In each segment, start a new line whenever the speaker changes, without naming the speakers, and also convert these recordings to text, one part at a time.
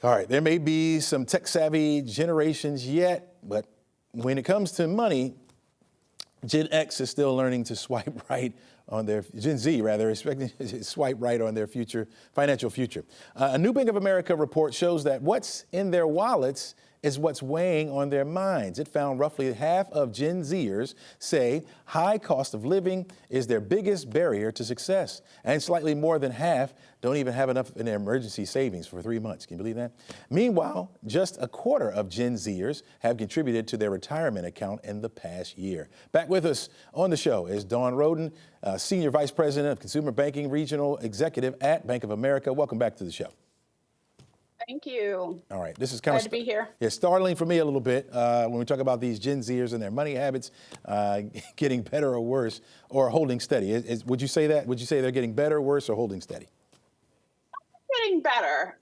All right, there may be some tech-savvy generations yet, but when it comes to money, Gen X is still learning to swipe right on their, Gen Z rather, expecting to swipe right on their financial future. A new Bank of America report shows that what's in their wallets is what's weighing on their minds. It found roughly half of Gen Zers say high cost of living is their biggest barrier to success. And slightly more than half don't even have enough in their emergency savings for 3 months. Can you believe that? Meanwhile, just a quarter of Gen Zers have contributed to their retirement account in the past year. Back with us on the show is Rhoden, Senior Vice President of Consumer Banking Regional Executive at Bank of America. Welcome back to the show.
Thank you.
All right, this is kind
Glad to be here.
It's startling for me a little bit when we talk about these Gen Zers and their money habits getting better or worse or holding steady. Would you say that? Would you say they're getting better, worse, or holding steady?
Getting better.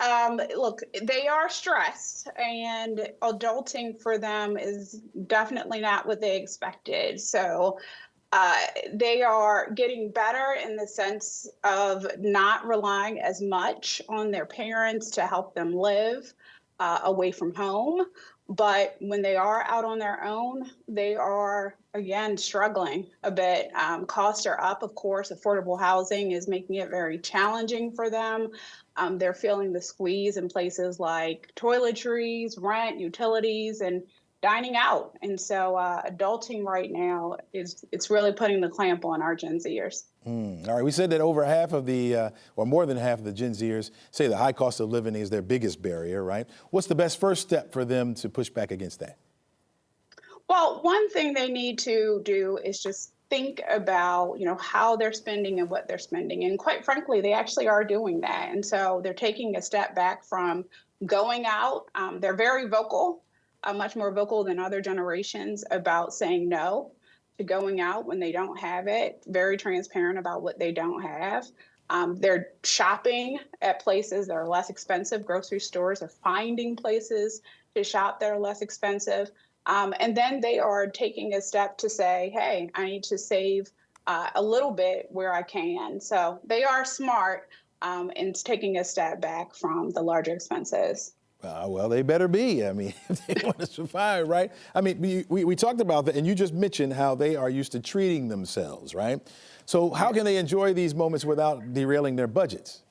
Look, they are stressed, and adulting for them is definitely not what they expected. So they are getting better in the sense of not relying as much on their parents to help them live away from home. But when they are out on their own, they are, again, struggling a bit. Costs are up, of course. Affordable housing is making it very challenging for them. They're feeling the squeeze in places like toiletries, rent, utilities, and dining out. And so adulting right now it's really putting the clamp on our Gen Zers.
All right, we said that over half of the, or more than half of the Gen Zers say the high cost of living is their biggest barrier, right? What's the best first step for them to push back against that?
Well, one thing they need to do is just think about, how they're spending and what they're spending. And quite frankly, they actually are doing that. And so they're taking a step back from going out. They're very vocal, much more vocal than other generations about saying no to going out when they don't have it, very transparent about what they don't have. They're shopping at places that are less expensive. Grocery stores are finding places to shop that are less expensive. And then they are taking a step to say, hey, I need to save a little bit where I can. So they are smart in taking a step back from the larger expenses.
Well, they better be. I mean, if they want to survive, right? I mean, we talked about that, and you just mentioned how they are used to treating themselves, right? So how can they enjoy these moments without derailing their budgets?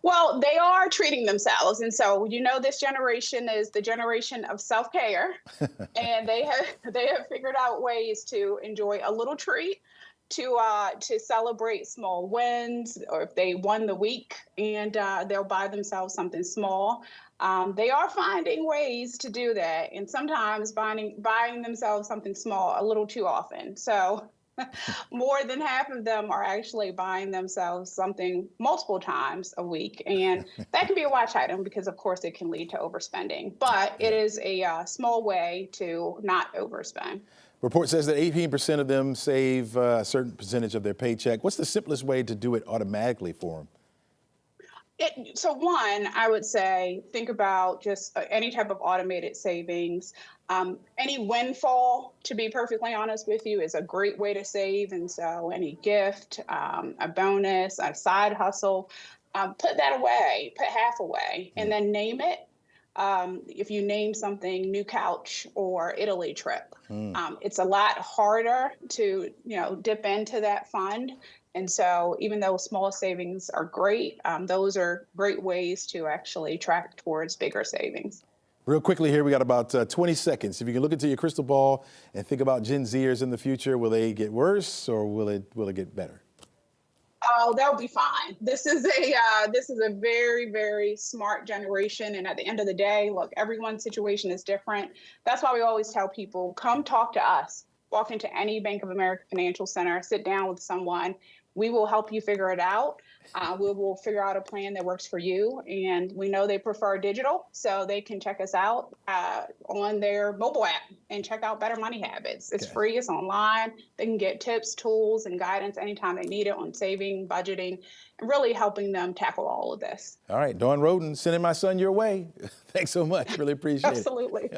Well, they are treating themselves. And so, this generation is the generation of self-care. And they have figured out ways to enjoy a little treat, to celebrate small wins, or if they won the week, and they'll buy themselves something small. They are finding ways to do that, and sometimes buying themselves something small a little too often. So more than half of them are actually buying themselves something multiple times a week. And that can be a watch item because, of course, it can lead to overspending. But it is a small way to not overspend.
Report says that 18% of them save a certain percentage of their paycheck. What's the simplest way to do it automatically for them?
So one, I would say, think about just any type of automated savings. Any windfall, to be perfectly honest with you, is a great way to save. And so any gift, a bonus, a side hustle, put that away, put half away, and then name it. If you name something, new couch or Italy trip, it's a lot harder to, dip into that fund. And so even though small savings are great, those are great ways to actually track towards bigger savings.
Real quickly here, we got about 20 seconds. If you can look into your crystal ball and think about Gen Zers in the future, will they get worse or will it get better?
Oh, they'll be fine. This is a very, very smart generation. And at the end of the day, look, everyone's situation is different. That's why we always tell people, come talk to us. Walk into any Bank of America financial center, sit down with someone. We will help you figure it out. We will figure out a plan that works for you. And we know they prefer digital, so they can check us out on their mobile app and check out Better Money Habits. It's free, it's online. They can get tips, tools, and guidance anytime they need it on saving, budgeting, and really helping them tackle all of this.
All right, Rhoden, sending my son your way. Thanks so much. Really appreciate it.
Absolutely.